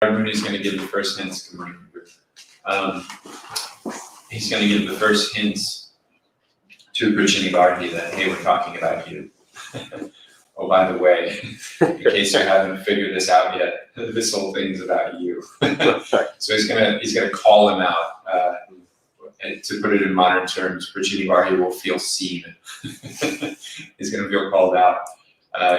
He's going to give the first hints. Good morning. He's going to give the first hints to Prachini that, hey, we're talking about you. Oh, by the way, in case you haven't figured this out yet, this whole thing's about you. So he's gonna call him out. To put it in modern terms, Prachini will feel seen. He's gonna feel called out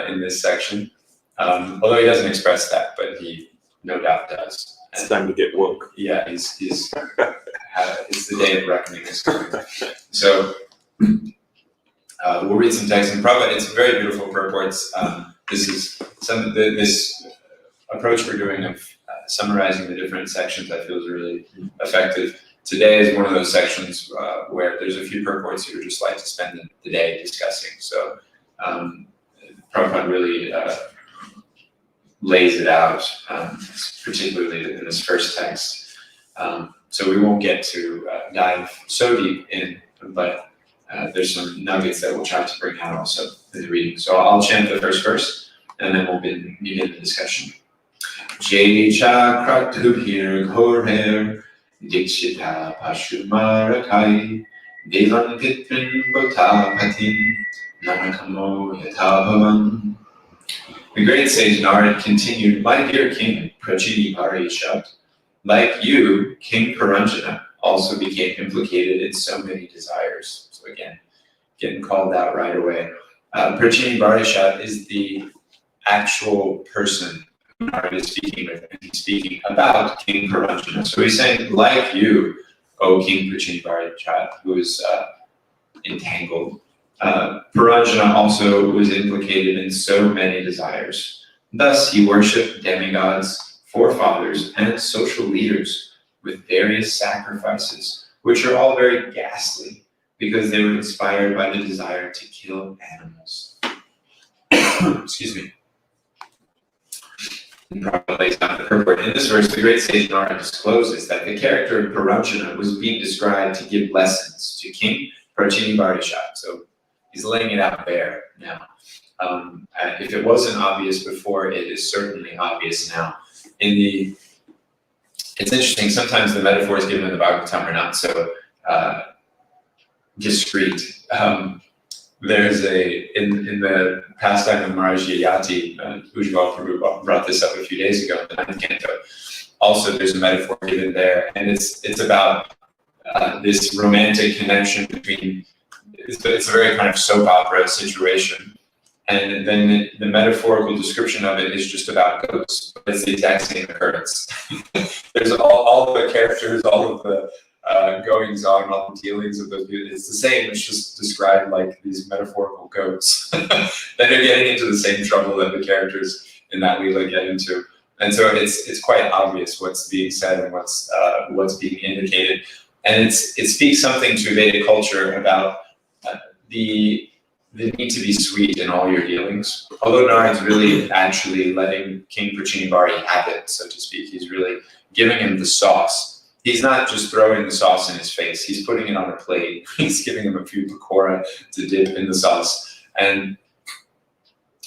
in this section. Although he doesn't express that, but he no doubt does. It's time to get woke. Yeah, it's the day of reckoning is coming. So we'll read some text in Prabhupada. It's very beautiful purports. This is this approach we're doing of summarizing the different sections I feel is really effective. Today is one of those sections where there's a few purports you would just like to spend the day discussing. So Prabhupada really lays it out, particularly in this first text. So we won't get to dive so deep in, but there's some nuggets that we'll try to bring out also in the reading. So I'll chant the first verse, and then we'll begin the discussion. Jai Chakratubhir Ghorher Dikshita Pashumarakai Devan Pitrin Botapatin Narakamo Yathabhavan. The great sage Narad continued, my dear king, Prachini Parishat, like you, King Paranjana also became implicated in so many desires. So again, getting called out right away. Prachini Parishat is the actual person who Narad is speaking with, and he's speaking about King Paranjana. So he's saying, like you, O King Prachini Parishat, who is entangled. Paranjana also was implicated in so many desires. Thus, he worshipped demigods, forefathers, and social leaders with various sacrifices, which are all very ghastly because they were inspired by the desire to kill animals. Excuse me. Prabhupada lays down the purport. In this verse, the great sage Narada discloses that the character of Paranjana was being described to give lessons to King Prachini Parishat. So he's laying it out there now. If it wasn't obvious before, it is certainly obvious now. It's interesting, sometimes the metaphors given in the Bhagavatam are not so discreet. There's in the pastime of Maharaj Yayati, Ujjval Prabhu brought this up a few days ago in the 9th canto. Also, there's a metaphor given there, and it's about this romantic connection between, it's a very kind of soap opera situation. And then the metaphorical description of it is just about goats. It's the exact same occurrence. There's all the characters, all of the goings on, all the dealings of those people. It's the same. It's just described like these metaphorical goats. Then they're getting into the same trouble that the characters in that Leela get into. And so it's quite obvious what's being said and what's being indicated. And it speaks something to Vedic culture about the need to be sweet in all your dealings. Although Narad's really actually letting King Prachini have it, so to speak. He's really giving him the sauce. He's not just throwing the sauce in his face. He's putting it on a plate. He's giving him a few pakora to dip in the sauce. And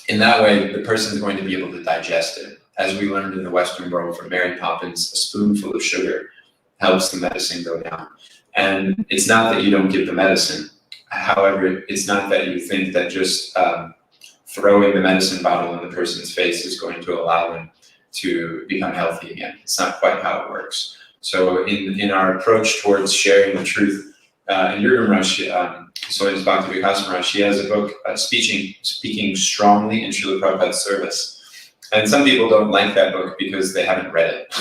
in that way, the person is going to be able to digest it. As we learned in the Western world from Mary Poppins, a spoonful of sugar helps the medicine go down. And it's not that you don't give the medicine. However, it's not that you think that just throwing the medicine bottle in the person's face is going to allow them to become healthy again. It's not quite how it works. So in our approach towards sharing the truth, and Yurgam Maharaj, Soyas Bhakti Vikas Maharaj, she has a book speaking strongly in Srila Prabhupada's service. And some people don't like that book because they haven't read it.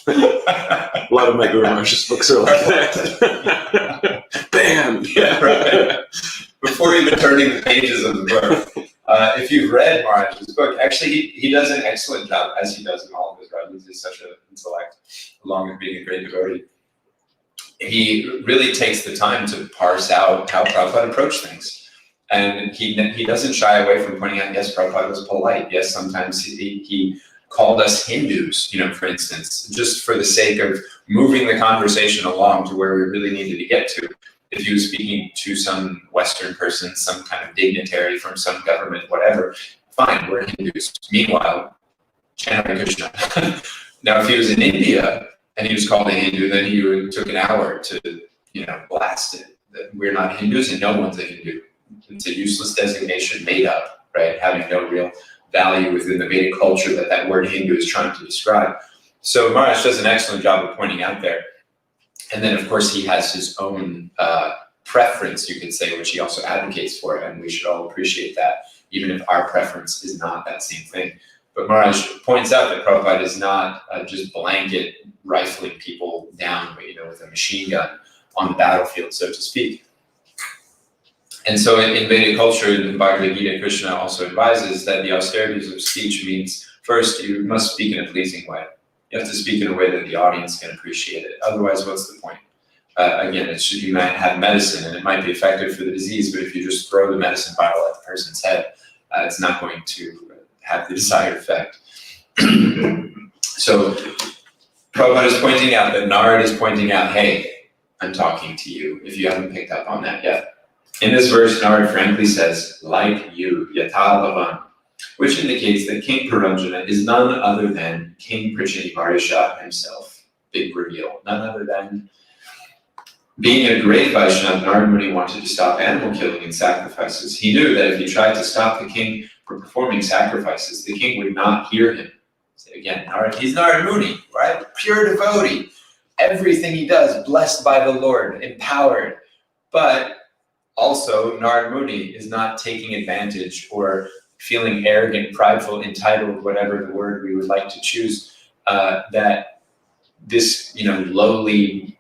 A lot of my Guru Maharaj's books are like that. Bam! Yeah, right. Before even turning the pages of the book. If you've read Maharaj's book, actually he does an excellent job, as he does in all of his writings. He's such an intellect, along with being a great devotee. He really takes the time to parse out how Prabhupada approached things. And he doesn't shy away from pointing out, yes, Prabhupada was polite. Yes, sometimes he called us Hindus, for instance, just for the sake of moving the conversation along to where we really needed to get to. If he was speaking to some Western person, some kind of dignitary from some government, whatever, fine, we're Hindus. Meanwhile, chant Hare Krishna. Now, if he was in India and he was called a Hindu, then he took an hour to, blast it. That we're not Hindus and no one's a Hindu. It's a useless designation made up, right? Having no real value within the Vedic culture that word Hindu is trying to describe. So Maharaj does an excellent job of pointing out there. And then, of course, he has his own preference, you could say, which he also advocates for, and we should all appreciate that, even if our preference is not that same thing. But Maharaj points out that Prabhupada is not just blanket rifling people down, with a machine gun on the battlefield, so to speak. And so in Vedic culture, in the Bhagavad Gita, Krishna also advises that the austerities of speech means, first, you must speak in a pleasing way. You have to speak in a way that the audience can appreciate it. Otherwise, what's the point? Again, you might have medicine and it might be effective for the disease, but if you just throw the medicine bottle at the person's head, it's not going to have the desired effect. So Prabhupada is pointing out that Narad is pointing out, hey, I'm talking to you, if you haven't picked up on that yet. In this verse, Narad frankly says, like you, Yatha Bhavan, which indicates that King Puranjana is none other than King Prachinivarisha himself. Big reveal. None other than, being a great Vaishnava, Narad Muni wanted to stop animal killing and sacrifices. He knew that if he tried to stop the king from performing sacrifices, the king would not hear him. So again, he's Narad Muni, right? Pure devotee. Everything he does, blessed by the Lord, empowered. But also, Narad Muni is not taking advantage or feeling arrogant, prideful, entitled, whatever the word we would like to choose, that this, lowly,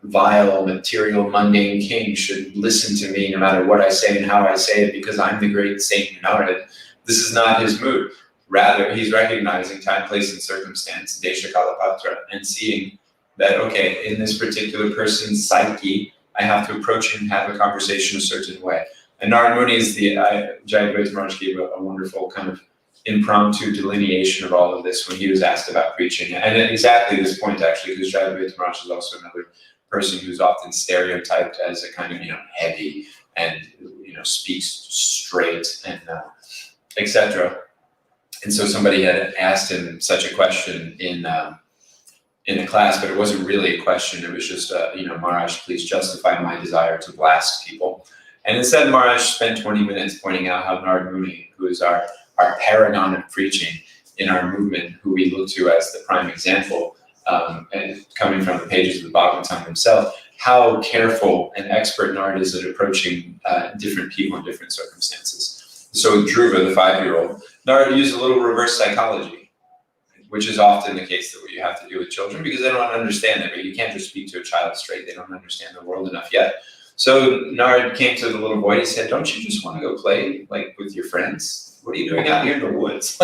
vile, material, mundane king should listen to me no matter what I say and how I say it because I'm the great Saint Narad. This is not his mood. Rather, he's recognizing time, place, and circumstance, Desha Kalapatra, and seeing that, okay, in this particular person's psyche, I have to approach him and have a conversation a certain way. And Narad Muni is Jayadvaita Maharaj gave a wonderful kind of impromptu delineation of all of this when he was asked about preaching. And at exactly this point, actually, because Jayadvaita Maharaj is also another person who's often stereotyped as a kind of, heavy and, speaks straight and etc. And so somebody had asked him such a question in a class, but it wasn't really a question. It was just, Maharaj, please justify my desire to blast people. And instead, Maharaj spent 20 minutes pointing out how Narad Muni, who is our paragon of preaching in our movement, who we look to as the prime example, and coming from the pages of the Bhagavatam himself, how careful and expert Narad is at approaching different people in different circumstances. So with Dhruva, the 5-year-old, Narad used a little reverse psychology, which is often the case that what you have to do with children because they don't understand it, but you can't just speak to a child straight. They don't understand the world enough yet. So Narad came to the little boy, he said, don't you just want to go play with your friends? What are you doing out here in the woods?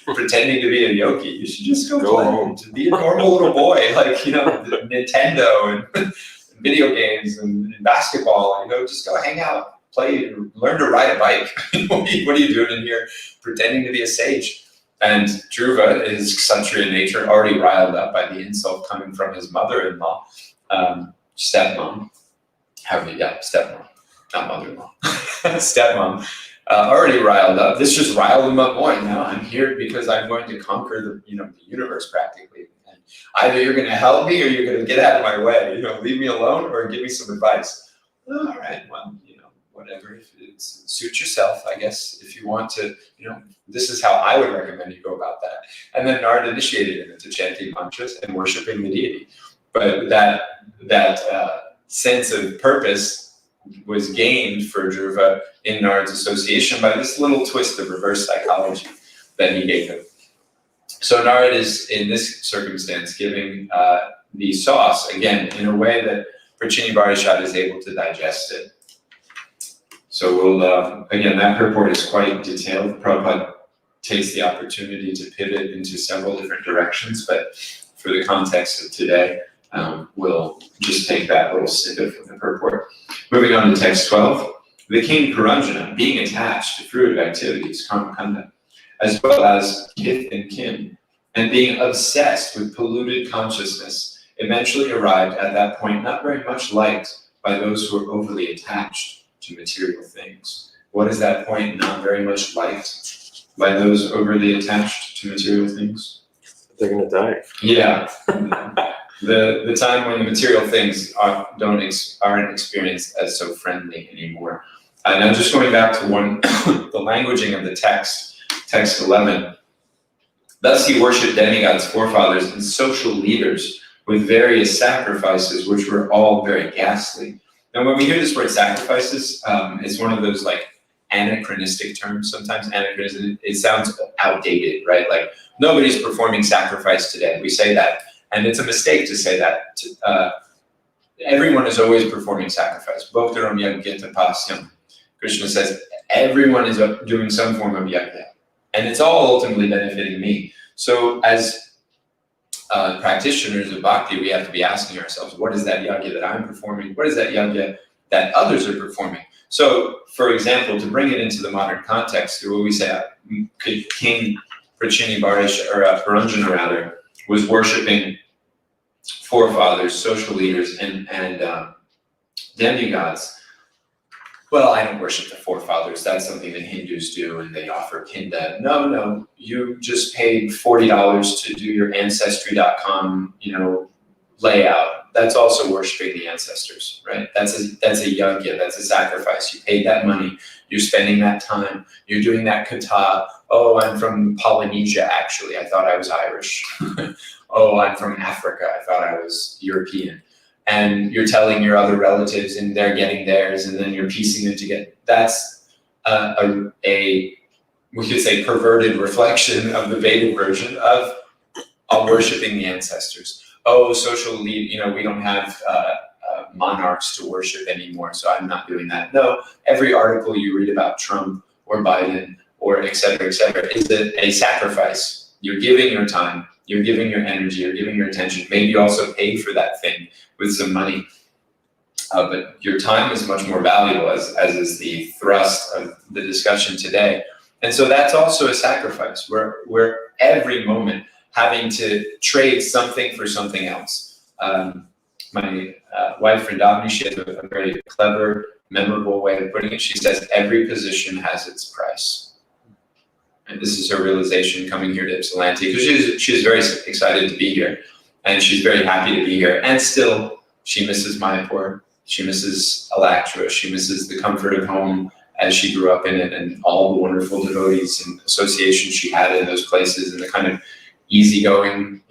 Pretending to be a yogi. You should just go play home. To be a normal little boy, Nintendo and video games and basketball, just go hang out, play, learn to ride a bike. What are you doing in here pretending to be a sage? And Dhruva, his Kshatriya nature, already riled up by the insult coming from his mother-in-law, stepmom, stepmom, not mother-in-law, stepmom, already riled up. This just riled him up more. Now I'm here because I'm going to conquer the universe practically. And either you're going to help me or you're going to get out of my way. Leave me alone or give me some advice. All right, well, whatever. If it suits yourself, I guess. If you want to, this is how I would recommend you go about that. And then Narad initiated him into chanting mantras and worshiping the deity. But that sense of purpose was gained for Dhruva in Narad's association by this little twist of reverse psychology that he gave him. So Narad is, in this circumstance, giving the sauce, again, in a way that Prachinivarisha is able to digest it. So we'll, again, that purport is quite detailed. Prabhupada takes the opportunity to pivot into several different directions, but for the context of today, we'll just take that little snippet from the purport. Moving on to text 12. The king Puranjana, being attached to fruitive activities, karmakanda, as well as kith and kin, and being obsessed with polluted consciousness, eventually arrived at that point not very much liked by those who are overly attached to material things. What is that point? Not very much liked by those overly attached to material things. They're gonna die. Yeah. The time when the material things aren't experienced as so friendly anymore. Now just going back to the languaging of the text 11. Thus he worshipped demigods, forefathers, and social leaders with various sacrifices, which were all very ghastly. Now when we hear this word sacrifices, it's one of those like anachronistic terms. Sometimes anachronism, it sounds outdated, right? Like nobody's performing sacrifice today. We say that. And it's a mistake to say that. Everyone is always performing sacrifice. Bhaktaram yajna tapasyam. Krishna says, everyone is doing some form of yajna. And it's all ultimately benefiting me. So as practitioners of bhakti, we have to be asking ourselves, what is that yajna that I'm performing? What is that yajna that others are performing? So, for example, to bring it into the modern context, what we say, King Prachini Paranjana rather, was worshiping forefathers, social leaders, and demigods. Well, I don't worship the forefathers. That's something that Hindus do, and they offer kinda. No, you just paid $40 to do your Ancestry.com, layout. That's also worshiping the ancestors, right? That's a yajna. That's a sacrifice. You paid that money. You're spending that time. You're doing that kata. Oh, I'm from Polynesia, actually. I thought I was Irish. Oh, I'm from Africa. I thought I was European. And you're telling your other relatives and they're getting theirs, and then you're piecing them together. That's we could say, perverted reflection of the Vedic version of worshiping the ancestors. Oh, social lead, we don't have monarchs to worship anymore, so I'm not doing that. No, every article you read about Trump or Biden or et cetera, is a sacrifice. You're giving your time, you're giving your energy, you're giving your attention. Maybe you also pay for that thing with some money. But your time is much more valuable, as is the thrust of the discussion today. And so that's also a sacrifice. We're every moment having to trade something for something else. My wife, Vrindavani, she has a very clever, memorable way of putting it. She says, every position has its price. And this is her realization coming here to Ypsilanti, because she's very excited to be here, and she's very happy to be here. And still, she misses Mayapur, she misses Alaktra, she misses the comfort of home as she grew up in it, and all the wonderful devotees and associations she had in those places, and the kind of easygoing,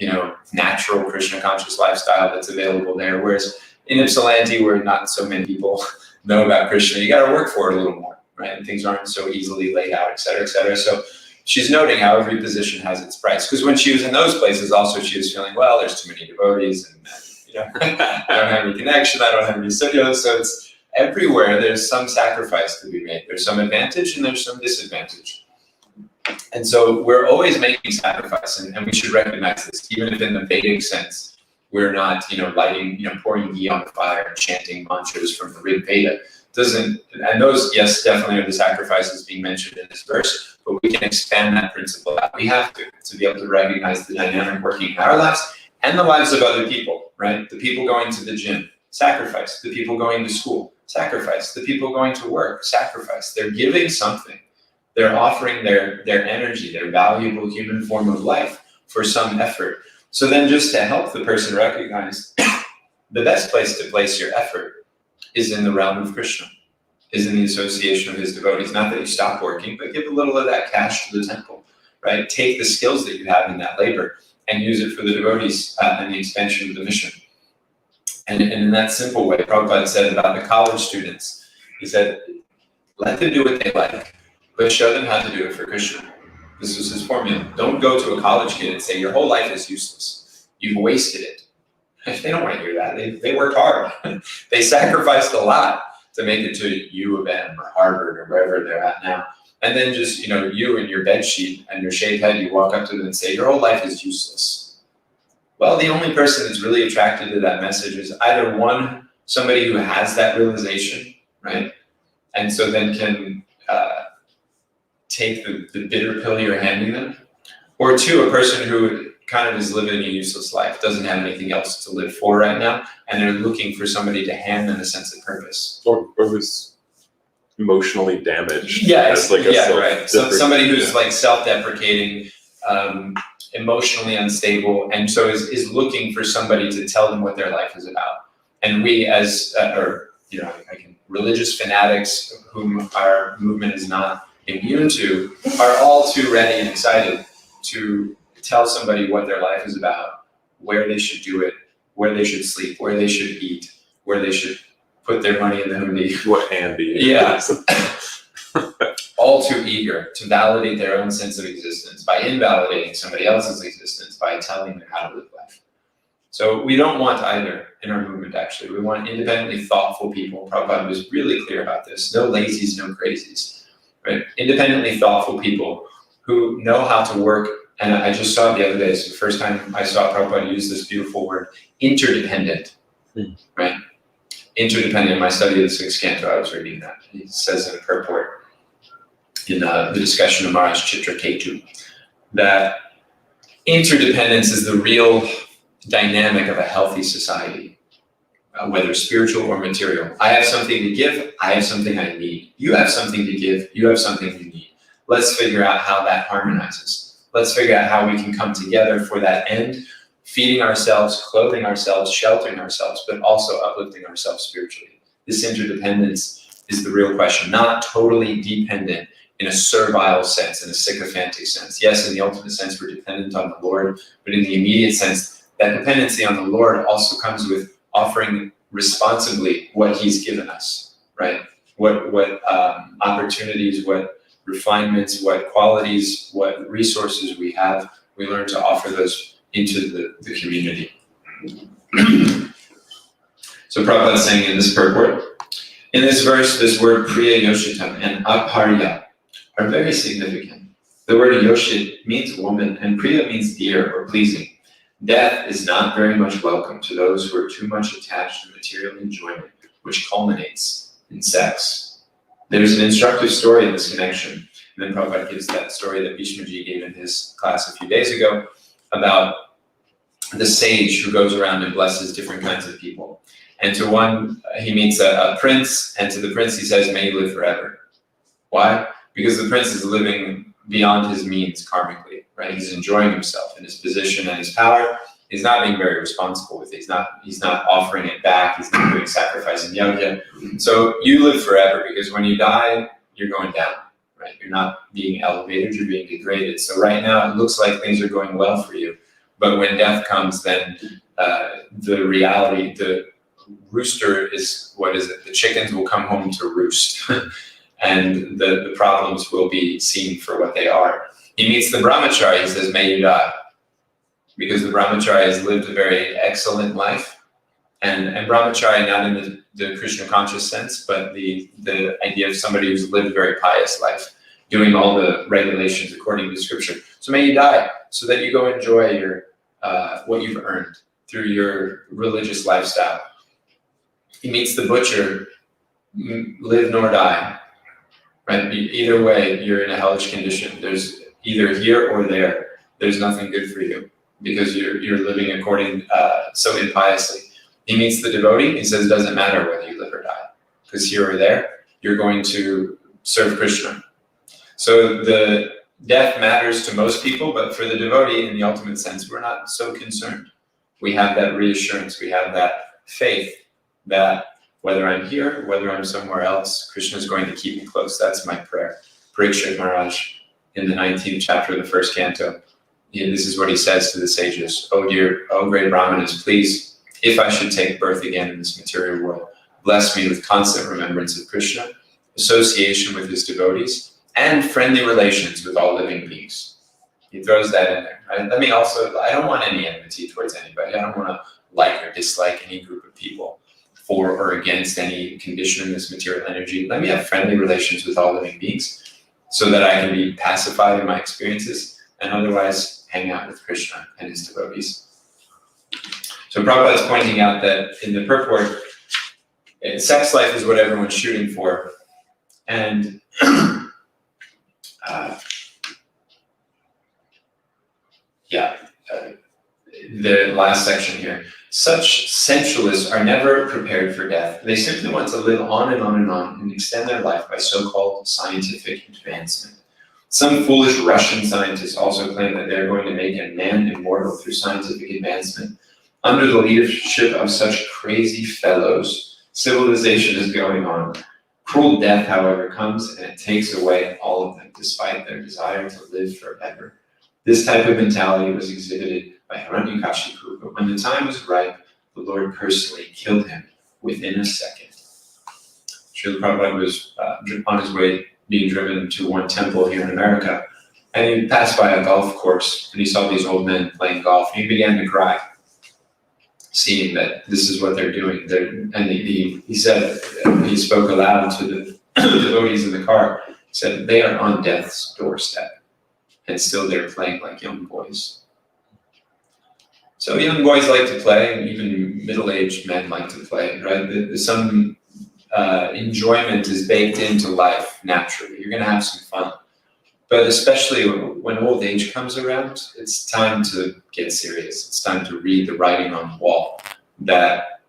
natural Krishna conscious lifestyle that's available there. Whereas in Ypsilanti, where not so many people know about Krishna, you got to work for it a little more, right? And things aren't so easily laid out, et cetera, et cetera. So she's noting how every position has its price. Because when she was in those places, also she was feeling, well, there's too many devotees, and I don't have any connection, I don't have any studios. So it's everywhere. There's some sacrifice to be made. There's some advantage and there's some disadvantage. And so we're always making sacrifice, and we should recognize this, even if in the Vedic sense, we're not, lighting, pouring ghee on the fire, chanting mantras from the Rig Veda. And those, yes, definitely are the sacrifices being mentioned in this verse, but we can expand that principle out. We have to be able to recognize the dynamic working in our lives and the lives of other people, right? The people going to the gym, sacrifice. The people going to school, sacrifice. The people going to work, sacrifice. They're giving something. They're offering their energy, their valuable human form of life for some effort. So then just to help the person recognize the best place to place your effort is in the realm of Krishna, is in the association of his devotees. Not that you stop working, but give a little of that cash to the temple, right? Take the skills that you have in that labor and use it for the devotees and the expansion of the mission. And in that simple way, Prabhupada said about the college students, he said, let them do what they like, but show them how to do it for Krishna. This was his formula. Don't go to a college kid and say, your whole life is useless. You've wasted it. They don't want to hear that. They worked hard. They sacrificed a lot to make it to U of M or Harvard or wherever they're at now. And then just, you and your bed sheet and your shaved head, you walk up to them and say, your whole life is useless. Well, the only person that's really attracted to that message is either one, somebody who has that realization, right? And so then can take the bitter pill you're handing them, or two, a person who kind of is living a useless life, doesn't have anything else to live for right now, and they're looking for somebody to hand them a sense of purpose. Or who's emotionally damaged. Right. So somebody who's like self-deprecating, emotionally unstable, and so is looking for somebody to tell them what their life is about. And we as, religious fanatics whom our movement is not immune to, are all too ready and excited to tell somebody what their life is about, where they should do it, where they should sleep, where they should eat, where they should put their money in the hundi. What hand do you Yeah. All too eager to validate their own sense of existence by invalidating somebody else's existence by telling them how to live life. So we don't want either in our movement, actually. We want independently thoughtful people. Prabhupada was really clear about this. No lazies, no crazies. Right? Independently thoughtful people who know how to work. And I just saw it the other day. It's the first time I saw Prabhupada use this beautiful word, interdependent. Right? Interdependent. In my study of the sixth canto, I was reading that. He says in the purport, in the discussion of Maharaj Chitraketu, that interdependence is the real dynamic of a healthy society, whether spiritual or material. I have something to give, I have something I need. You have something to give, you have something you need. Let's figure out how that harmonizes. Let's figure out how we can come together for that end, feeding ourselves, clothing ourselves, sheltering ourselves, but also uplifting ourselves spiritually. This interdependence is the real question, not totally dependent in a servile sense, in a sycophantic sense. Yes, in the ultimate sense, we're dependent on the Lord, but in the immediate sense, that dependency on the Lord also comes with offering responsibly what He's given us, right? What opportunities, what refinements, what qualities, what resources we have, we learn to offer those into the community. So Prabhupada is saying in this purport, in this verse, this word Priya Yoshitam and Aparya are very significant. The word Yoshit means woman, and Priya means dear or pleasing. Death is not very much welcome to those who are too much attached to material enjoyment, which culminates in sex. There's an instructive story in this connection. And then Prabhupada gives that story that Bhishmaji gave in his class a few days ago about the sage who goes around and blesses different kinds of people. And to one, he meets a prince, and to the prince he says, may you live forever. Why? Because the prince is living beyond his means karmically, right? He's enjoying himself in his position and his power. He's not being very responsible with it. He's not offering it back. He's not doing sacrifice and yajna. So you live forever, because when you die, you're going down, right? You're not being elevated, you're being degraded. So right now it looks like things are going well for you. But when death comes, then the reality, the rooster is, what is it? The chickens will come home to roost. And the problems will be seen for what they are. He meets the brahmachari, he says, may you die. Because the brahmachari has lived a very excellent life. And brahmachari, not in the Krishna conscious sense, but the idea of somebody who's lived a very pious life, doing all the regulations according to scripture. So may you die, so that you go enjoy your what you've earned through your religious lifestyle. He meets the butcher, live nor die. Right? Either way, you're in a hellish condition. There's either here or there. There's nothing good for you, because you're living according so impiously. He meets the devotee. He says it doesn't matter whether you live or die, because here or there, you're going to serve Krishna. So the death matters to most people, but for the devotee, in the ultimate sense, we're not so concerned. We have that reassurance. We have that faith that whether I'm here, whether I'm somewhere else, Krishna is going to keep me close. That's my prayer. Parikshit Maharaj, in the 19th chapter of the first canto, this is what he says to the sages. Oh great Brahmanas, please, if I should take birth again in this material world, bless me with constant remembrance of Krishna, association with his devotees, and friendly relations with all living beings. He throws that in there. Right? I don't want any enmity towards anybody. I don't want to like or dislike any group of people, for or against any condition in this material energy. Let me have friendly relations with all living beings, so that I can be pacified in my experiences, and otherwise hang out with Krishna and his devotees. So Prabhupada is pointing out that in the purport, sex life is what everyone's shooting for. And the last section here. Such sensualists are never prepared for death. They simply want to live on and on and on and extend their life by so-called scientific advancement. Some foolish Russian scientists also claim that they're going to make a man immortal through scientific advancement. Under the leadership of such crazy fellows, civilization is going on. Cruel death, however, comes and it takes away all of them, despite their desire to live forever. This type of mentality was exhibited by Hiranyakashipu, but when the time was ripe, the Lord personally killed him within a second. Srila Prabhupada was on his way being driven to one temple here in America, and he passed by a golf course, and he saw these old men playing golf, and he began to cry, seeing that this is what they're doing. And he said, he spoke aloud to the devotees in the car, said, they are on death's doorstep, and still they're playing like young boys. So young boys like to play, and even middle-aged men like to play, right? Some enjoyment is baked into life naturally. You're going to have some fun. But especially when old age comes around, it's time to get serious. It's time to read the writing on the wall that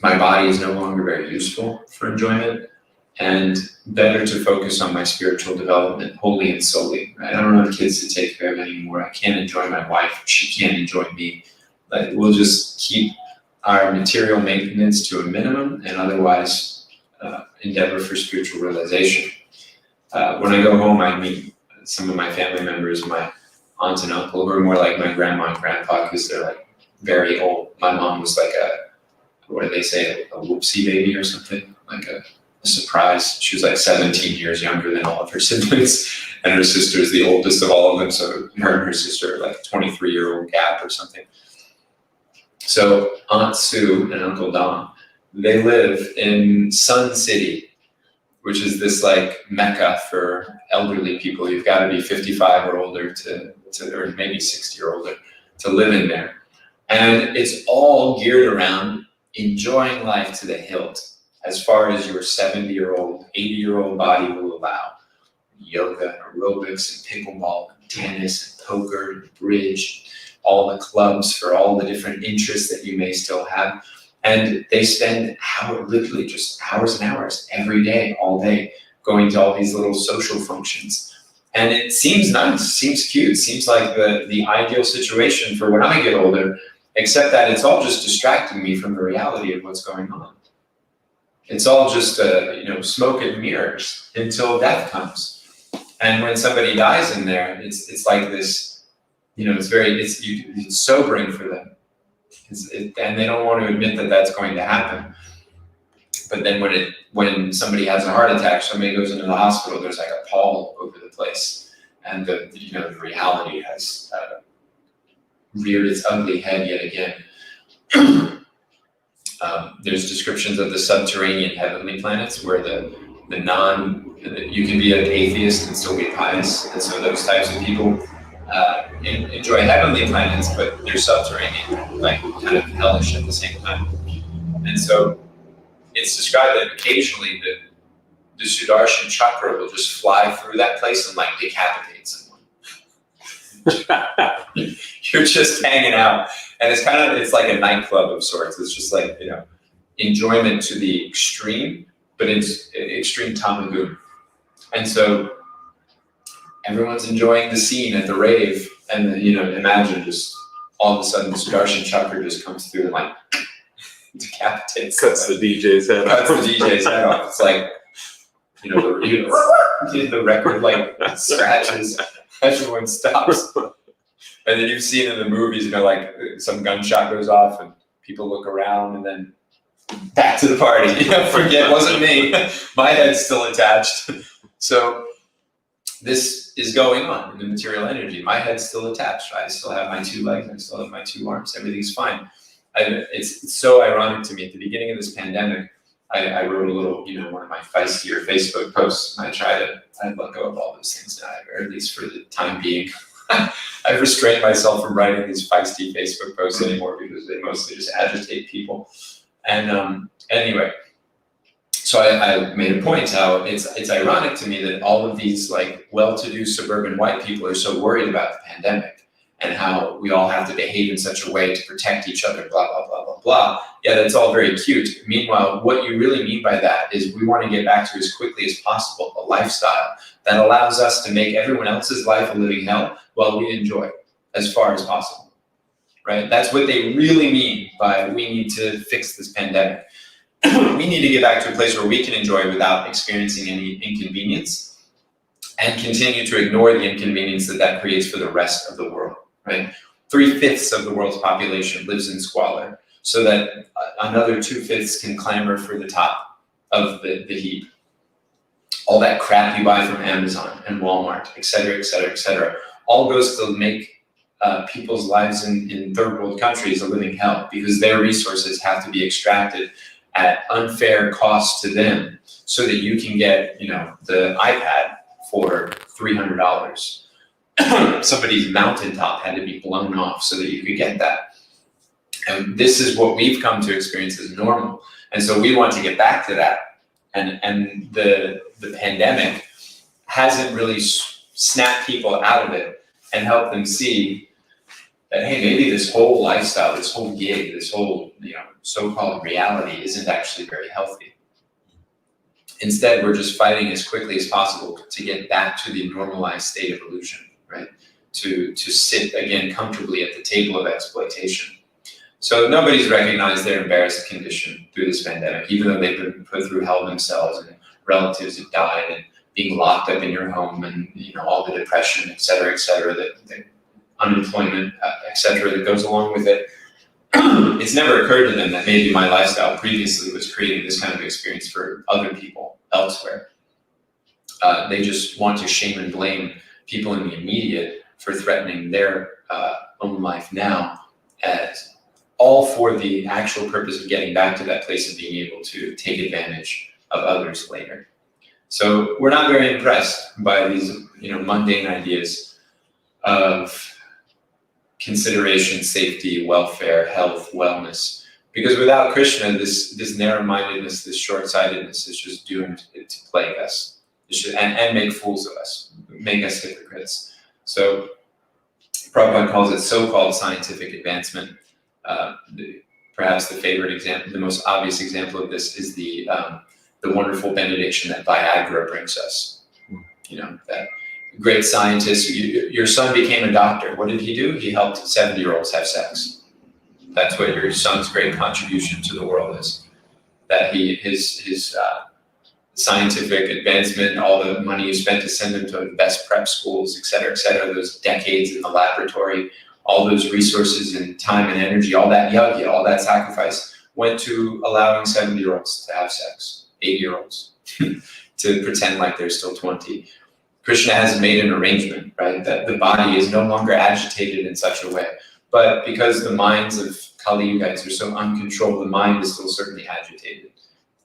my body is no longer very useful for enjoyment, and better to focus on my spiritual development wholly and solely. Right? I don't have kids to take care of anymore. I can't enjoy my wife. She can't enjoy me. Like, we'll just keep our material maintenance to a minimum and otherwise endeavor for spiritual realization. When I go home, I meet some of my family members, my aunt and uncle, who are more like my grandma and grandpa because they're like very old. My mom was like what do they say, a whoopsie baby or something, like a surprise. She was like 17 years younger than all of her siblings, and her sister is the oldest of all of them, so her and her sister are like a 23-year-old gap or something. So Aunt Sue and Uncle Don, they live in Sun City, which is this like mecca for elderly people. You've got to be 55 or older or maybe 60 or older to live in there. And it's all geared around enjoying life to the hilt, as far as your 70-year-old, 80-year-old body will allow. Yoga, aerobics, and pickleball, and tennis, and poker, and bridge, all the clubs for all the different interests that you may still have. And they spend literally just hours and hours every day, all day, going to all these little social functions. And it seems nice, seems cute, seems like the ideal situation for when I get older, except that it's all just distracting me from the reality of what's going on. It's all just smoke and mirrors until death comes. And when somebody dies in there, it's like this, it's sobering for them. And they don't want to admit that that's going to happen. But then when somebody has a heart attack, somebody goes into the hospital, there's like a pall over the place, and the reality has reared its ugly head yet again. There's descriptions of the subterranean heavenly planets where you can be an atheist and still be pious, and so those types of people enjoy heavenly planets, but they're subterranean, like kind of hellish at the same time. And so it's described that occasionally the Sudarshan chakra will just fly through that place and like decapitate someone. You're just hanging out, and it's like a nightclub of sorts. It's just like enjoyment to the extreme, but it's extreme tamagun. And so everyone's enjoying the scene at the rave, and imagine just all of a sudden the Sudarshan chakra just comes through and like decapitates. Cuts the DJ's head off. Cuts the DJ's head off. It's like the record like scratches, everyone stops. And then you've seen in the movies, like some gunshot goes off and people look around and then back to the party. Forget, it wasn't me. My head's still attached. So this is going on in the material energy. My head's still attached. I still have my 2 legs. I still have my 2 arms. Everything's fine. It's so ironic to me. At the beginning of this pandemic, I wrote a little, one of my feistier Facebook posts. And I let go of all those things now, or at least for the time being. I've restrained myself from writing these feisty Facebook posts anymore because they mostly just agitate people. And anyway, so I made a point how it's ironic to me that all of these like well-to-do suburban white people are so worried about the pandemic and how we all have to behave in such a way to protect each other, blah, blah, blah, blah, blah. Yeah, that's all very cute. Meanwhile, what you really mean by that is we want to get back to as quickly as possible a lifestyle that allows us to make everyone else's life a living hell while we enjoy as far as possible, right? That's what they really mean by we need to fix this pandemic. We need to get back to a place where we can enjoy without experiencing any inconvenience and continue to ignore the inconvenience that creates for the rest of the world, right? 3/5 of the world's population lives in squalor, so that another 2/5 can clamor for the top of the heap. All that crap you buy from Amazon and Walmart, et cetera, all goes to make people's lives in third world countries a living hell because their resources have to be extracted at unfair cost to them so that you can get, the iPad for $300. Somebody's mountaintop had to be blown off so that you could get that. And this is what we've come to experience as normal. And so we want to get back to that. And the pandemic hasn't really snapped people out of it and helped them see that, hey, maybe this whole lifestyle, this whole gig, this whole, so-called reality isn't actually very healthy. Instead, we're just fighting as quickly as possible to get back to the normalized state of illusion, right? To sit again comfortably at the table of exploitation. So nobody's recognized their embarrassed condition through this pandemic, even though they've been put through hell themselves and relatives have died and being locked up in your home and all the depression, et cetera, the unemployment, et cetera, that goes along with it. It's never occurred to them that maybe my lifestyle previously was creating this kind of experience for other people elsewhere. They just want to shame and blame people in the immediate for threatening their own life now, as all for the actual purpose of getting back to that place of being able to take advantage of others later. So we're not very impressed by these, mundane ideas of consideration, safety, welfare, health, wellness. Because without Krishna, this narrow-mindedness, this short-sightedness is just doomed to plague us. And make fools of us, make us hypocrites. So Prabhupada calls it so-called scientific advancement. Perhaps the favorite example, the most obvious example of this is the wonderful benediction that Viagra brings us. That great scientist, your son became a doctor. What did he do? He helped 70-year-olds have sex. That's what your son's great contribution to the world is. That his scientific advancement, all the money you spent to send him to the best prep schools, et cetera, those decades in the laboratory, all those resources and time and energy, all that yajna, all that sacrifice went to allowing 70-year-olds to have sex, 80-year-olds to pretend like they're still 20. Krishna has made an arrangement, right, that the body is no longer agitated in such a way. But because the minds of Kali Yugites are so uncontrolled, the mind is still certainly agitated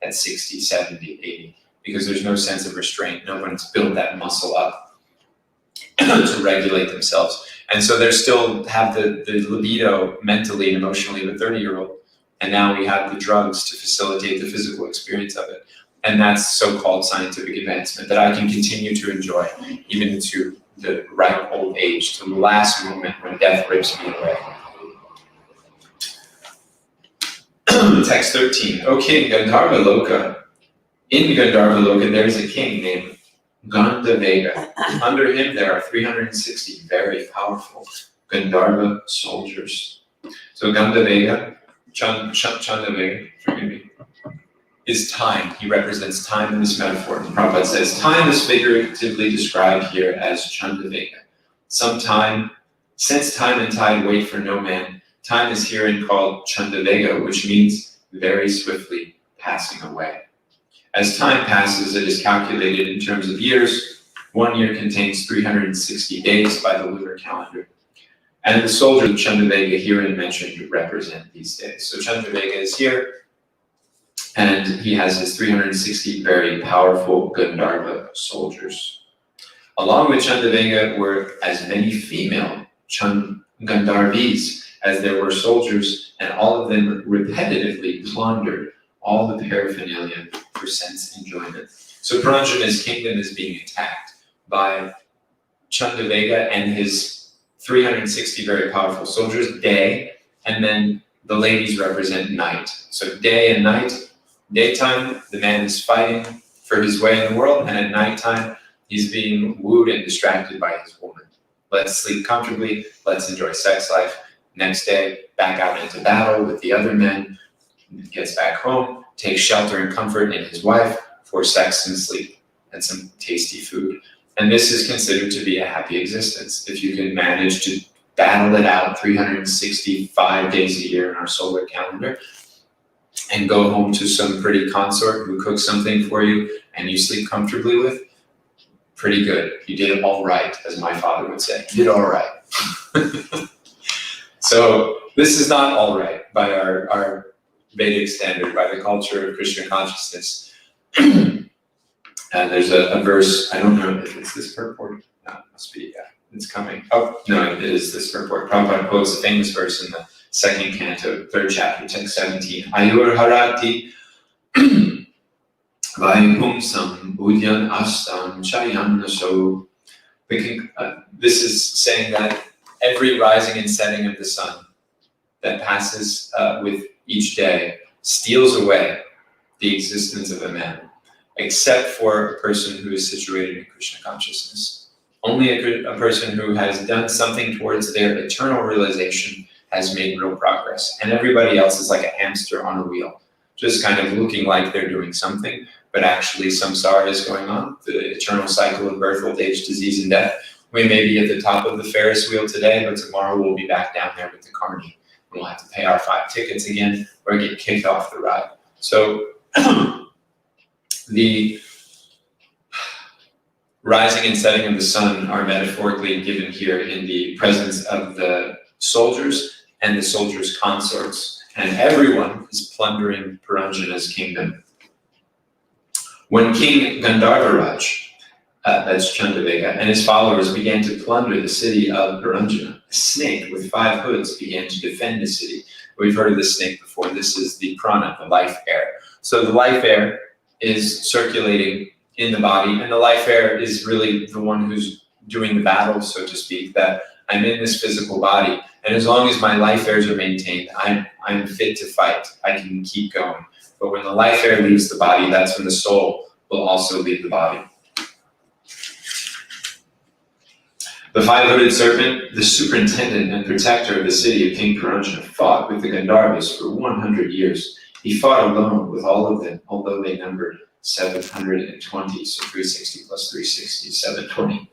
at 60, 70, 80, because there's no sense of restraint. No one's built that muscle up to regulate themselves. And so they still have the libido mentally and emotionally of a 30-year-old. And now we have the drugs to facilitate the physical experience of it. And that's so-called scientific advancement that I can continue to enjoy even into the ripe old age, to the last moment when death rips me away. Text 13. O king, Gandharva Loka. In Gandharva Loka, there is a king named Gandhavega. Under him, there are 360 very powerful Gandharva soldiers. So Gandhavega, Chandavega, forgive me, is time. He represents time in this metaphor. Prabhupada says, time is figuratively described here as Chandavega. Since time and tide wait for no man, time is herein called Chandavega, which means very swiftly passing away. As time passes, it is calculated in terms of years. 1 year contains 360 days by the lunar calendar. And the soldiers of Chandavega herein mentioned represent these days. So Chandavega is here, and he has his 360 very powerful Gandharva soldiers. Along with Chandavega were as many female Gandharvis as there were soldiers, and all of them repetitively plundered all the paraphernalia for sense enjoyment. So Pranjana's kingdom is being attacked by Chandavega and his 360 very powerful soldiers day, and then the ladies represent night. So day and night. Daytime, the man is fighting for his way in the world, and at nighttime, he's being wooed and distracted by his woman. Let's sleep comfortably, let's enjoy sex life. Next day, back out into battle with the other men, gets back home, takes shelter and comfort in his wife for sex and sleep and some tasty food. And this is considered to be a happy existence. If you can manage to battle it out 365 days a year in our solar calendar, and go home to some pretty consort who cooks something for you and you sleep comfortably with, pretty good. You did it all right, as my father would say. You did all right. So this is not all right by our Vedic standard, by the culture of Krishna consciousness. And there's a verse, I don't know if it's this purport. No, it must be, yeah, it's coming. Oh, no, it is this purport. Prabhupada quotes a famous verse in the second canto, third chapter, text 17. Ayur harati vaipumsam budyan astam chayam naso. This is saying that every rising and setting of the sun that passes with each day steals away the existence of a man, except for a person who is situated in Krishna consciousness. Only a person who has done something towards their eternal realization has made real progress. And everybody else is like a hamster on a wheel, just kind of looking like they're doing something, but actually samsara is going on, the eternal cycle of birth, old age, disease, and death. We may be at the top of the Ferris wheel today, but tomorrow we'll be back down there with the carny. We'll have to pay our 5 tickets again or get kicked off the ride. So the rising and setting of the sun are metaphorically given here in the presence of the soldiers and the soldiers' consorts, and everyone is plundering Puranjana's kingdom. When King Gandharvaraj, that's Chandavega, and his followers began to plunder the city of Puranjana, a snake with 5 hoods began to defend the city. We've heard of this snake before. This is the prana, the life air. So the life air is circulating in the body, and the life air is really the one who's doing the battle, so to speak, that I'm in this physical body, and as long as my life airs are maintained, I'm fit to fight. I can keep going. But when the life air leaves the body, that's when the soul will also leave the body. The 5-hooded serpent, the superintendent and protector of the city of King Puranjana, fought with the Gandharvas for 100 years. He fought alone with all of them, although they numbered 720, so 360 plus 360 is 720.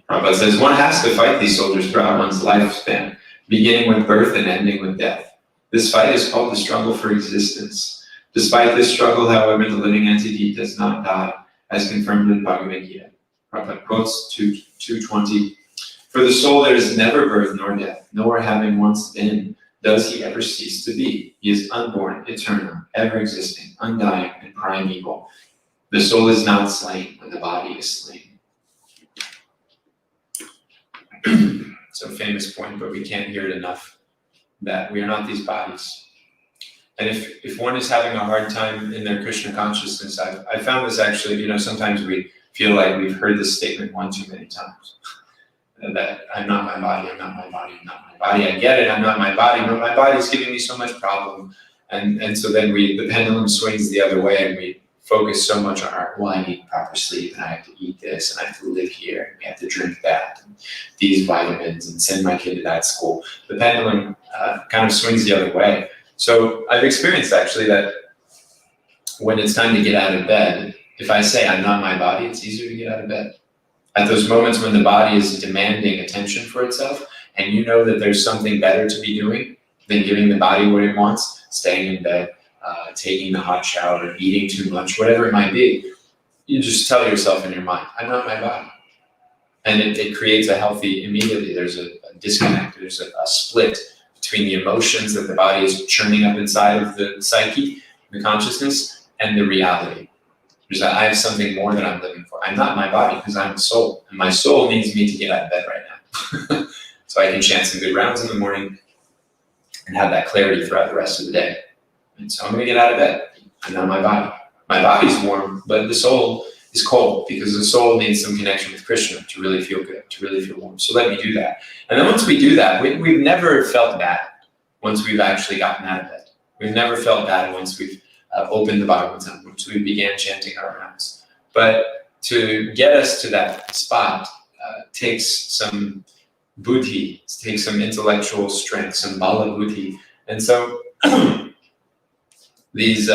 Prabhupada says, one has to fight these soldiers throughout one's lifespan, beginning with birth and ending with death. This fight is called the struggle for existence. Despite this struggle, however, the living entity does not die, as confirmed in Bhagavad Gita. Prabhupada quotes 220, for the soul there is never birth nor death, nor having once been, does he ever cease to be. He is unborn, eternal, ever-existing, undying, and primeval. The soul is not slain when the body is slain. So famous point, but we can't hear it enough, that we are not these bodies. And if one is having a hard time in their Krishna consciousness, I found this actually, sometimes we feel like we've heard this statement one too many times. That I'm not my body, I'm not my body, I'm not my body. I get it, I'm not my body, but my body's giving me so much problem. And so then the pendulum swings the other way and we focus so much on I need proper sleep and I have to eat this and I have to live here and we have to drink that and these vitamins and send my kid to that school. The pendulum kind of swings the other way. So I've experienced actually that when it's time to get out of bed, if I say I'm not my body, it's easier to get out of bed. At those moments when the body is demanding attention for itself and you know that there's something better to be doing than giving the body what it wants, staying in bed, taking the hot shower, eating too much, whatever it might be, you just tell yourself in your mind, I'm not my body. And it creates a healthy, immediately there's a disconnect, there's a split between the emotions that the body is churning up inside of the psyche, the consciousness, and the reality. There's that I have something more that I'm living for. I'm not my body because I'm the soul. And my soul needs me to get out of bed right now. So I can chant some good rounds in the morning and have that clarity throughout the rest of the day. And so I'm going to get out of bed. I'm not my body. My body's warm, but the soul is cold because the soul needs some connection with Krishna to really feel good, to really feel warm. So let me do that. And then once we do that, we've never felt bad. once we've actually gotten out of bed. We've never felt bad once we've opened the Bhagavatam, once we began chanting our rounds. But to get us to that spot takes some buddhi, takes some intellectual strength, some bala buddhi. And so these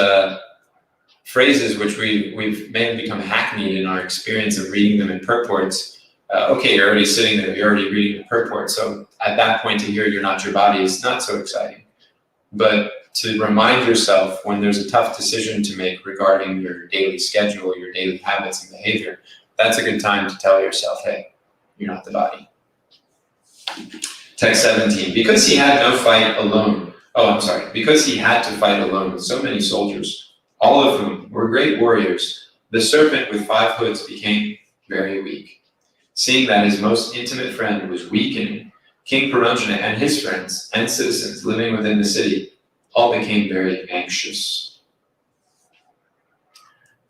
phrases, which we've may have become hackneyed in our experience of reading them in purports. Okay, you're already sitting there, you're already reading the purport. So at that point to hear you're not your body is not so exciting. But to remind yourself when there's a tough decision to make regarding your daily schedule, your daily habits and behavior, that's a good time to tell yourself, hey, you're not the body. Text 17, because he had no fight alone. Because he had to fight alone with so many soldiers, all of whom were great warriors, the serpent with 5 hoods became very weak. Seeing that his most intimate friend was weakening, King Puranjana and his friends and citizens living within the city all became very anxious.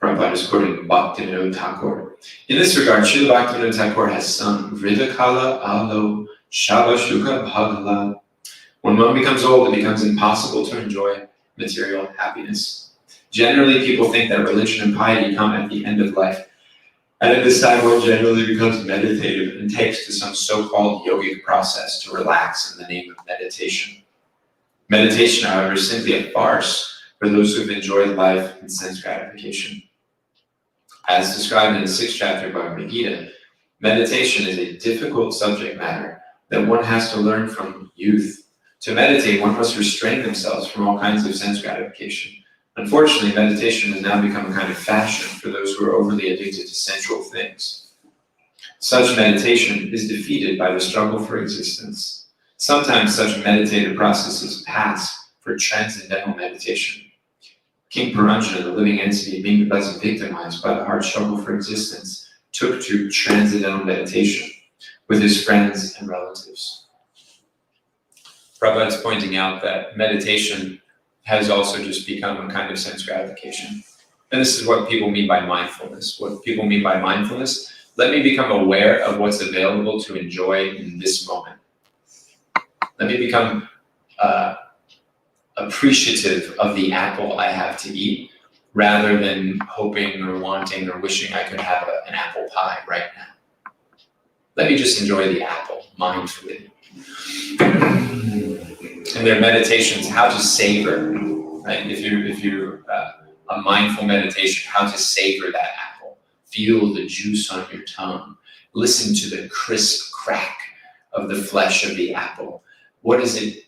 Prabhupada is quoting Bhaktivinoda Thakur. In this regard, Srila Bhaktivinoda Thakur has sung Vridakala Alo Shavashuka Bhagala. When one becomes old, it becomes impossible to enjoy material happiness. Generally, people think that religion and piety come at the end of life. And at this time, one generally becomes meditative and takes to some so-called yogic process to relax in the name of meditation. Meditation, however, is simply a farce for those who have enjoyed life and sense gratification. As described in the 6th chapter of Bhagavad Gita, meditation is a difficult subject matter that one has to learn from youth. To meditate, one must restrain themselves from all kinds of sense gratification. Unfortunately, meditation has now become a kind of fashion for those who are overly addicted to sensual things. Such meditation is defeated by the struggle for existence. Sometimes such meditative processes pass for transcendental meditation. King Puranjana, the living entity, being thus victimized by the hard struggle for existence, took to transcendental meditation with his friends and relatives. Prabhupada is pointing out that meditation has also just become a kind of sense gratification. And this is what people mean by mindfulness. What people mean by mindfulness, let me become aware of what's available to enjoy in this moment. Let me become appreciative of the apple I have to eat, rather than hoping or wanting or wishing I could have an apple pie right now. Let me just enjoy the apple mindfully. And their meditations, how to savor, right? If you're a mindful meditation, how to savor that apple. Feel the juice on your tongue. Listen to the crisp crack of the flesh of the apple. What is it?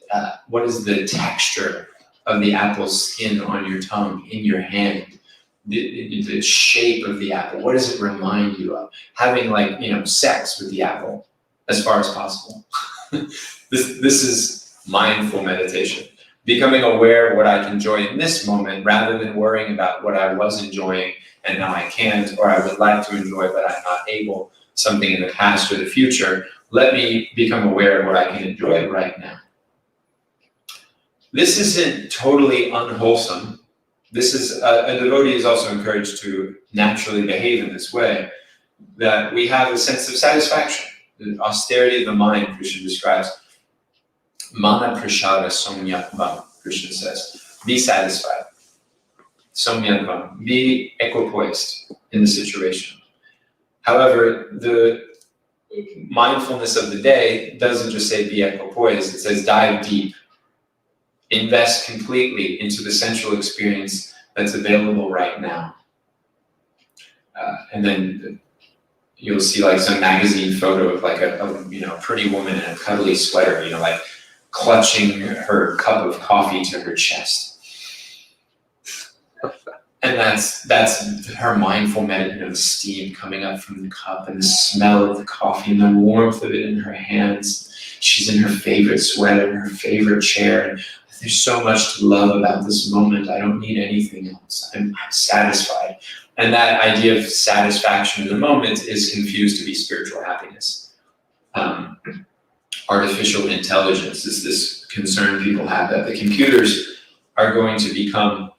What is the texture of the apple's skin on your tongue, in your hand? The shape of the apple. What does it remind you of? Having sex with the apple as far as possible. This is mindful meditation. Becoming aware of what I can enjoy in this moment rather than worrying about what I was enjoying and now I can't, or I would like to enjoy but I'm not able, something in the past or the future. Let me become aware of what I can enjoy right now. This isn't totally unwholesome. This is a devotee is also encouraged to naturally behave in this way, that we have a sense of satisfaction, the austerity of the mind. Krishna describes mana prashada somyatvam. Krishna says, be satisfied. Somyatvam, be equipoised in the situation. However, the mindfulness of the day doesn't just say be equipoised, it says dive deep. Invest completely into the sensual experience that's available right now. And then you'll see some magazine photo of a pretty woman in a cuddly sweater, clutching her cup of coffee to her chest. And that's her mindful meditative, the steam coming up from the cup and the smell of the coffee and the warmth of it in her hands. She's in her favorite sweater, in her favorite chair. And there's so much to love about this moment. I don't need anything else. I'm satisfied. And that idea of satisfaction in the moment is confused to be spiritual happiness. Artificial intelligence is this concern people have that the computers are going to become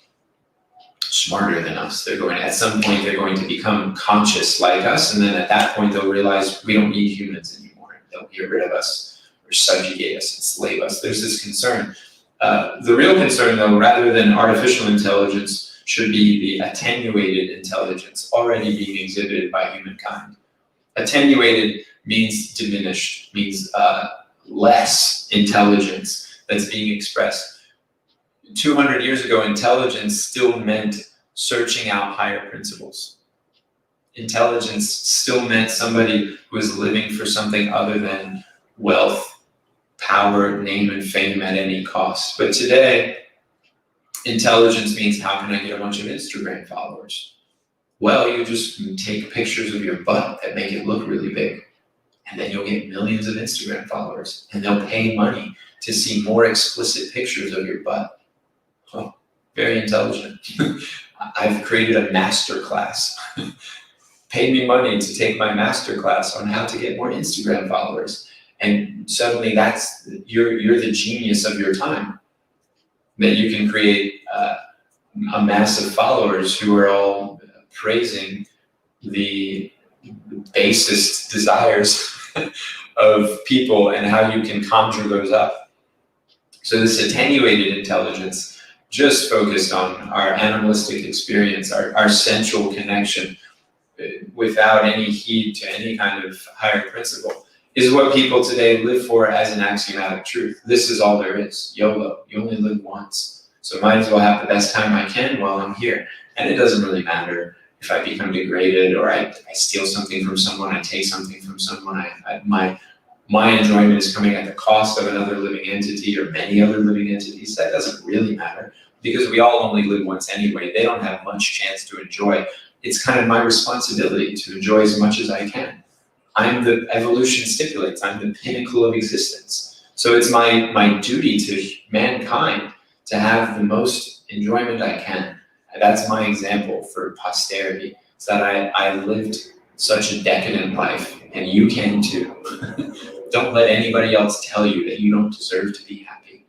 smarter than us. At some point, they're going to become conscious like us. And then at that point, they'll realize we don't need humans anymore. They'll get rid of us or subjugate us, enslave us. There's this concern. The real concern, though, rather than artificial intelligence, should be the attenuated intelligence already being exhibited by humankind. Attenuated means diminished, means less intelligence that's being expressed. 200 years ago, intelligence still meant searching out higher principles. Intelligence still meant somebody who was living for something other than wealth, power, name, and fame at any cost. But today, intelligence means, how can I get a bunch of Instagram followers? Well, you just take pictures of your butt that make it look really big, and then you'll get millions of Instagram followers, and they'll pay money to see more explicit pictures of your butt. Oh, very intelligent. I've created a master class. Pay me money to take my master class on how to get more Instagram followers. And suddenly you're the genius of your time. That you can create a mass of followers who are all praising the basest desires of people and how you can conjure those up. So this attenuated intelligence just focused on our animalistic experience, our sensual connection without any heed to any kind of higher principle, is what people today live for as an axiomatic truth. This is all there is. YOLO. You only live once. So might as well have the best time I can while I'm here. And it doesn't really matter if I become degraded or I steal something from someone, I take something from someone, my enjoyment is coming at the cost of another living entity or many other living entities. That doesn't really matter because we all only live once anyway. They don't have much chance to enjoy. It's kind of my responsibility to enjoy as much as I can. Evolution stipulates, I'm the pinnacle of existence. So it's my duty to mankind to have the most enjoyment I can. That's my example for posterity. It's that I lived such a decadent life, and you can too. Don't let anybody else tell you that you don't deserve to be happy.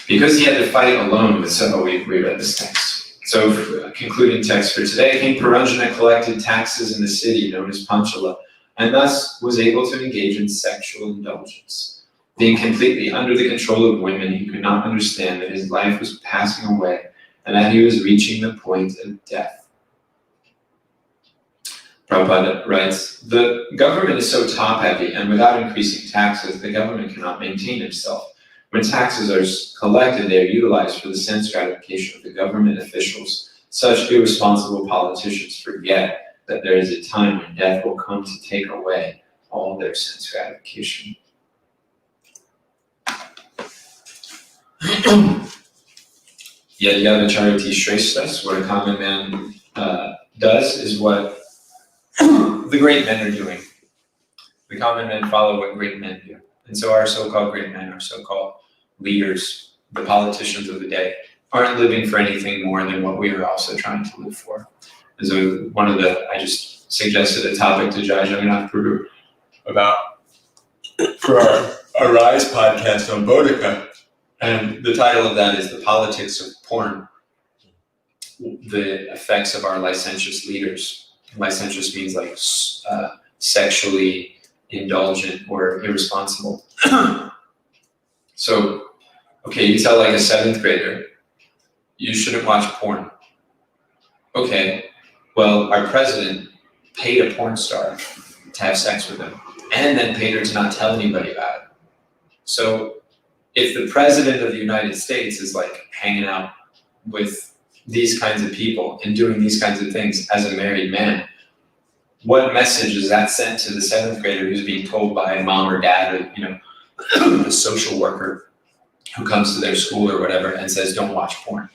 Because he had to fight alone with we read this text. So, concluding text for today, King Puranjana collected taxes in the city known as Panchala, and thus was able to engage in sexual indulgence. Being completely under the control of women, he could not understand that his life was passing away and that he was reaching the point of death. Prabhupada writes, the government is so top-heavy, and without increasing taxes, the government cannot maintain itself. When taxes are collected, they are utilized for the sense gratification of the government officials. Such irresponsible politicians forget that there is a time when death will come to take away all their sense gratification. Yad charity shreshtas, what a common man does is what the great men are doing. The common men follow what great men do. And so our so-called great men, our so-called leaders, the politicians of the day, aren't living for anything more than what we are also trying to live for. And so I just suggested a topic to Jai Jagannath Prabhu for our Rise podcast on Bodhika. And the title of that is The Politics of Porn, the effects of our licentious leaders. Licentious means like sexually indulgent or irresponsible. So, okay, you tell like a 7th grader, you shouldn't watch porn. Okay, well, our president paid a porn star to have sex with him and then paid her to not tell anybody about it. So if the president of the United States is like hanging out with these kinds of people and doing these kinds of things as a married man, what message is that sent to the 7th grader who's being told by mom or dad or, the social worker who comes to their school or whatever and says, don't watch porn?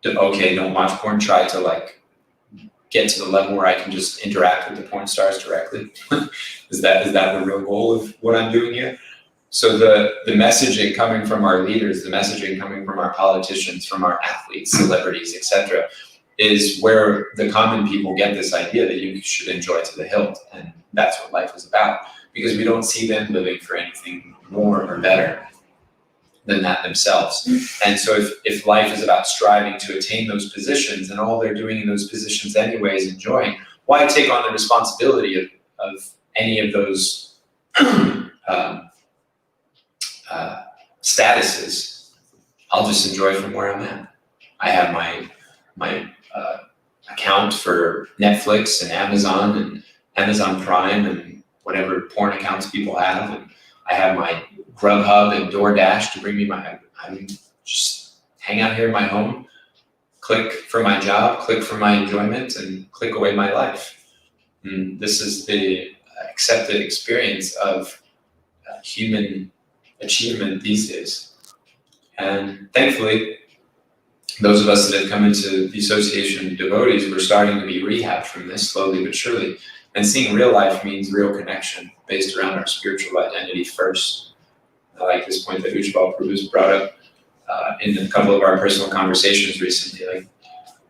Okay, don't watch porn. Try to like get to the level where I can just interact with the porn stars directly. Is that the real goal of what I'm doing here? So the messaging coming from our leaders, the messaging coming from our politicians, from our athletes, celebrities, etc., is where the common people get this idea that you should enjoy to the hilt, and that's what life is about. Because we don't see them living for anything more or better than that themselves. And so if life is about striving to attain those positions and all they're doing in those positions anyway is enjoying, why take on the responsibility of any of those statuses, I'll just enjoy from where I'm at. I have my account for Netflix and Amazon Prime and whatever porn accounts people have, and I have my Grubhub and DoorDash to bring me I'm just hang out here in my home, click for my job, click for my enjoyment, and click away my life. And this is the accepted experience of human achievement these days. And thankfully, those of us that have come into the association of devotees, we're starting to be rehabbed from this slowly but surely. And seeing real life means real connection based around our spiritual identity first. I like this point that Ujjwal Prabhu's brought up in a couple of our personal conversations recently.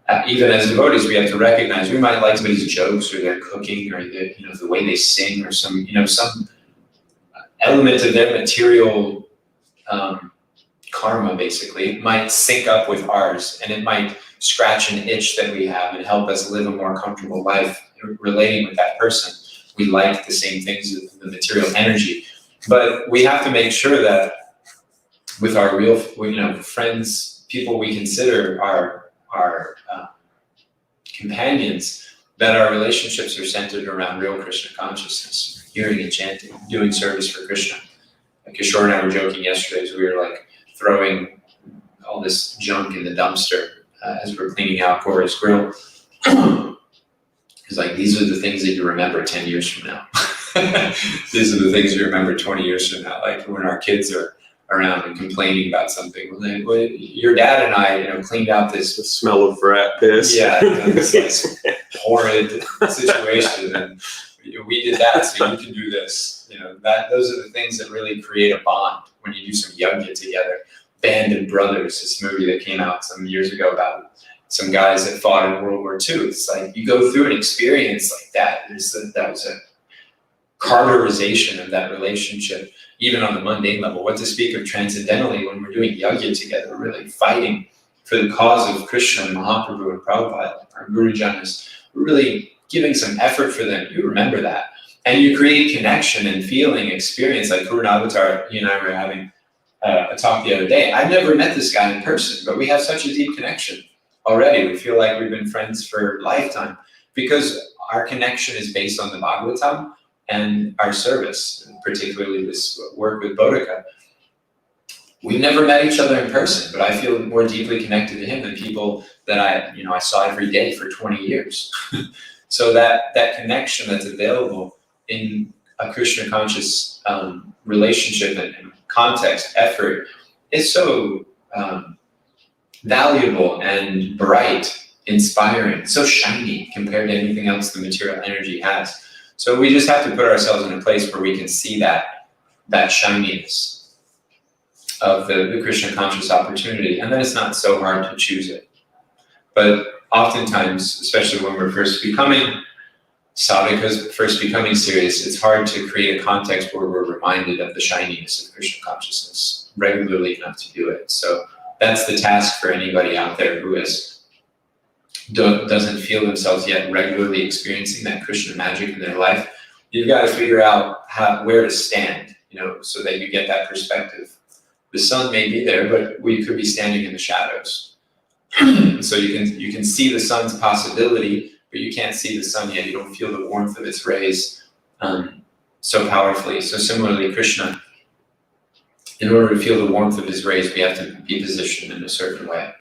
Like, even as devotees, we have to recognize we might like somebody's jokes or their cooking or the way they sing or some element of their material karma basically might sync up with ours, and it might scratch an itch that we have and help us live a more comfortable life relating with that person. We like the same things, the material energy, but we have to make sure that with our real, friends, people we consider our companions, that our relationships are centered around real Krishna consciousness, hearing and chanting, doing service for Krishna. Like Kishore and I were joking yesterday as we were like throwing all this junk in the dumpster as we're cleaning out Gaura's grill. It's like, these are the things that you remember 10 years from now. These are the things you remember 20 years from now. Like when our kids are around and complaining about something. Well, your dad and I, cleaned out this. The smell of rat piss. Yeah, this like horrid situation, and we did that, so you can do this. Those are the things that really create a bond when you do some yajna together. Band of Brothers, this movie that came out some years ago about some guys that fought in World War II. It's like you go through an experience like that. That was a carterization of that relationship, even on the mundane level. What to speak of transcendentally when we're doing yajna together, we're really fighting for the cause of Krishna and Mahaprabhu and Prabhupada, our Guru Janas. We're really giving some effort for them. You remember that. And you create connection and feeling experience. Like Purna Avatar, he and I were having a talk the other day. I've never met this guy in person, but we have such a deep connection already. We feel like we've been friends for a lifetime because our connection is based on the Bhagavatam and our service, and particularly this work with Bodhika. We've never met each other in person, but I feel more deeply connected to him than people that I saw every day for 20 years. So that connection that's available in a Krishna conscious relationship and context, effort, is so valuable and bright, inspiring, so shiny compared to anything else the material energy has. So we just have to put ourselves in a place where we can see that shininess of the Krishna conscious opportunity, and then it's not so hard to choose it. But oftentimes, especially when we're first becoming sadhakas, first becoming serious, it's hard to create a context where we're reminded of the shininess of Krishna consciousness regularly enough to do it. So that's the task for anybody out there who doesn't feel themselves yet regularly experiencing that Krishna magic in their life. You've got to figure out where to stand, so that you get that perspective. The sun may be there, but we could be standing in the shadows. So you can see the sun's possibility, but you can't see the sun yet. You don't feel the warmth of its rays so powerfully. So similarly, Krishna, in order to feel the warmth of his rays, we have to be positioned in a certain way,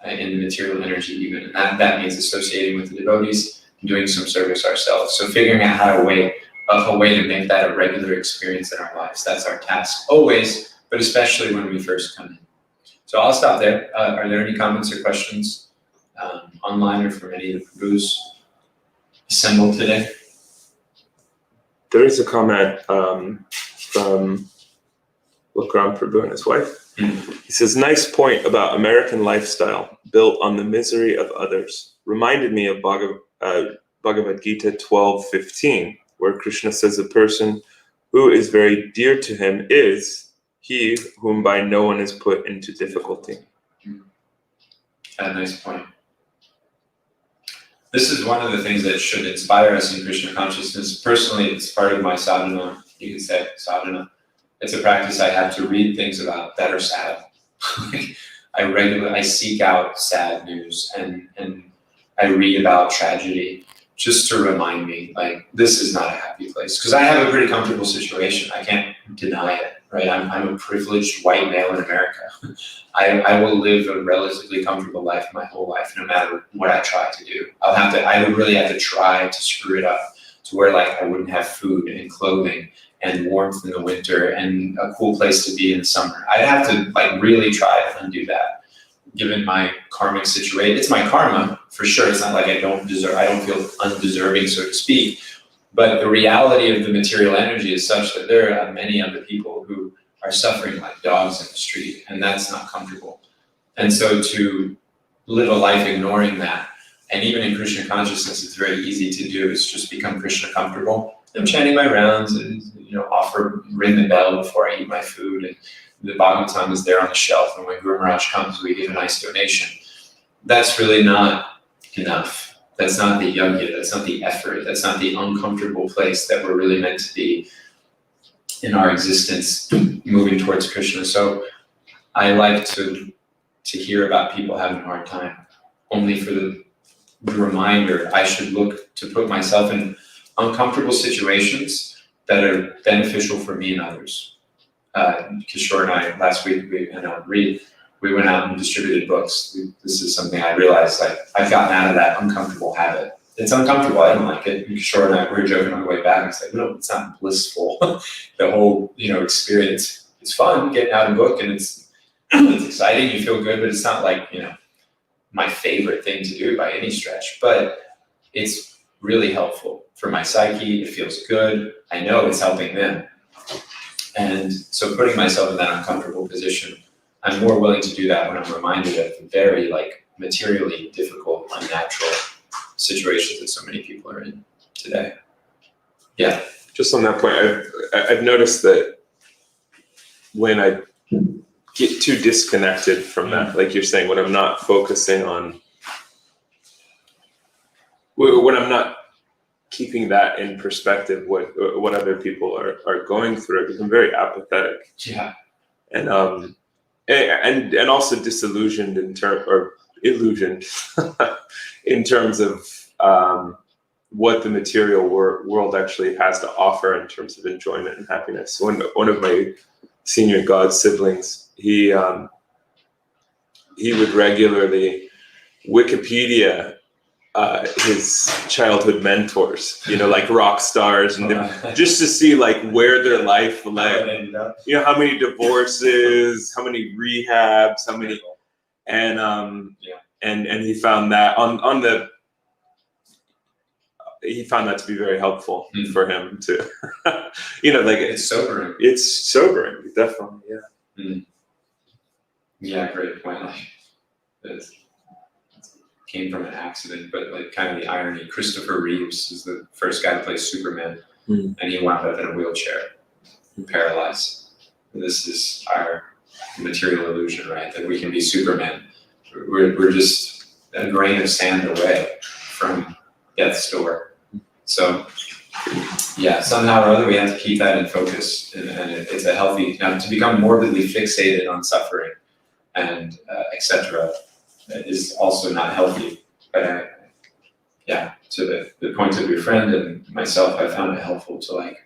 in the material energy even. And that means associating with the devotees and doing some service ourselves. So figuring out a way to make that a regular experience in our lives. That's our task always, but especially when we first come in. So I'll stop there. Are there any comments or questions online or from any of the Prabhus assembled today? There is a comment from Lakram Prabhu and his wife. He says, nice point about American lifestyle built on the misery of others. Reminded me of Bhagavad Gita 12:15, where Krishna says a person who is very dear to him is he whom by no one is put into difficulty. A nice point. This is one of the things that should inspire us in Krishna consciousness. Personally, it's part of my sadhana, you can say sadhana, It's a practice I have to read things about that are sad. I seek out sad news and I read about tragedy just to remind me, like, this is not a happy place. Because I have a pretty comfortable situation. I can't deny it, right? I'm a privileged white male in America. I will live a relatively comfortable life my whole life, no matter what I try to do. I would really have to try to screw it up to where, like, I wouldn't have food and clothing and warmth in the winter and a cool place to be in the summer. I'd have to, like, really try to undo that. Given my karmic situation, it's my karma for sure. It's not like I don't feel undeserving, so to speak. But the reality of the material energy is such that there are many other people who are suffering like dogs in the street, and that's not comfortable. And so to live a life ignoring that, and even in Krishna consciousness, it's very easy to do, is just become Krishna comfortable. I'm chanting my rounds and, ring the bell before I eat my food, and the Bhagavatam is there on the shelf, and when Guru Maharaj comes, we give a nice donation. That's really not enough. That's not the yajna, that's not the effort, that's not the uncomfortable place that we're really meant to be in our existence, moving towards Krishna. So I like to hear about people having a hard time, only for the reminder I should look to put myself in uncomfortable situations that are beneficial for me and others. Kishore and I, last week, we went out and distributed books. This is something I realized, like, I've gotten out of that uncomfortable habit. It's uncomfortable, I don't like it. And Kishore and I, we were joking on the way back, and it's like, no, it's not blissful. The whole, experience, it's fun getting out a book, and it's exciting, you feel good, but it's not like, my favorite thing to do by any stretch. But it's really helpful for my psyche, it feels good, I know it's helping them. And so putting myself in that uncomfortable position, I'm more willing to do that when I'm reminded of the very, like, materially difficult, unnatural situations that so many people are in today. Yeah. Just on that point, I've noticed that when I get too disconnected from that, like you're saying, when I'm not focusing on, when I'm not keeping that in perspective, what other people are going through, I become very apathetic. Yeah. And also disillusioned illusioned in terms of what the material world actually has to offer in terms of enjoyment and happiness. One of my senior god siblings, he would regularly Wikipedia his childhood mentors, like rock stars, and just to see, like, where their life led, how many divorces, how many rehabs, how many, and he found that he found that to be very helpful for him to, it's sobering. It's sobering, definitely, yeah. Mm. Yeah, great point. Like, it came from an accident, but, like, kind of the irony, Christopher Reeves is the first guy to play Superman, and he wound up in a wheelchair, paralyzed. This is our material illusion, right? That we can be Superman. We're just a grain of sand away from death's door. So, yeah, somehow or other we have to keep that in focus, and it's a healthy, to become morbidly fixated on suffering and etc. is also not healthy. But to the point of your friend and myself, I found it helpful to, like,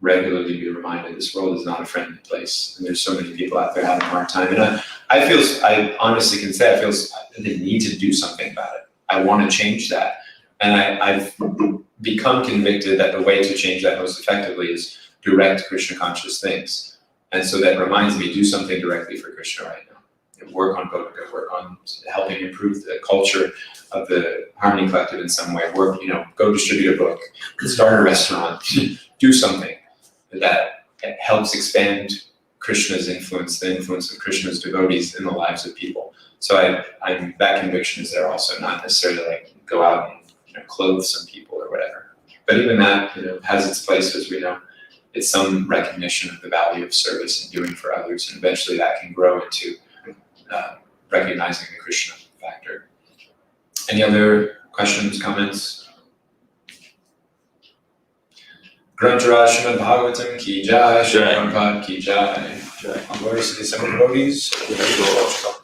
regularly be reminded this world is not a friendly place, and there's so many people out there having a hard time. And I honestly can say I feel the need to do something about it. I want to change that, and I've become convicted that the way to change that most effectively is direct Krishna conscious things. And so that reminds me, do something directly for Krishna right now. Work on Bodhika, work on helping improve the culture of the Harmony Collective in some way. Go distribute a book, start a restaurant, do something that helps expand Krishna's influence, the influence of Krishna's devotees in the lives of people. So that conviction is there also, not necessarily like go out and clothe some people or whatever. But even that has its place, as we know. It's some recognition of the value of service and doing for others, and eventually that can grow into recognizing the Krishna factor. Any other questions, comments? Gruntaraj Srimad-Bhagavatam ki jai, Jai. Prabhupada ki jai. Jai. Glories to the seven devotees. Jai.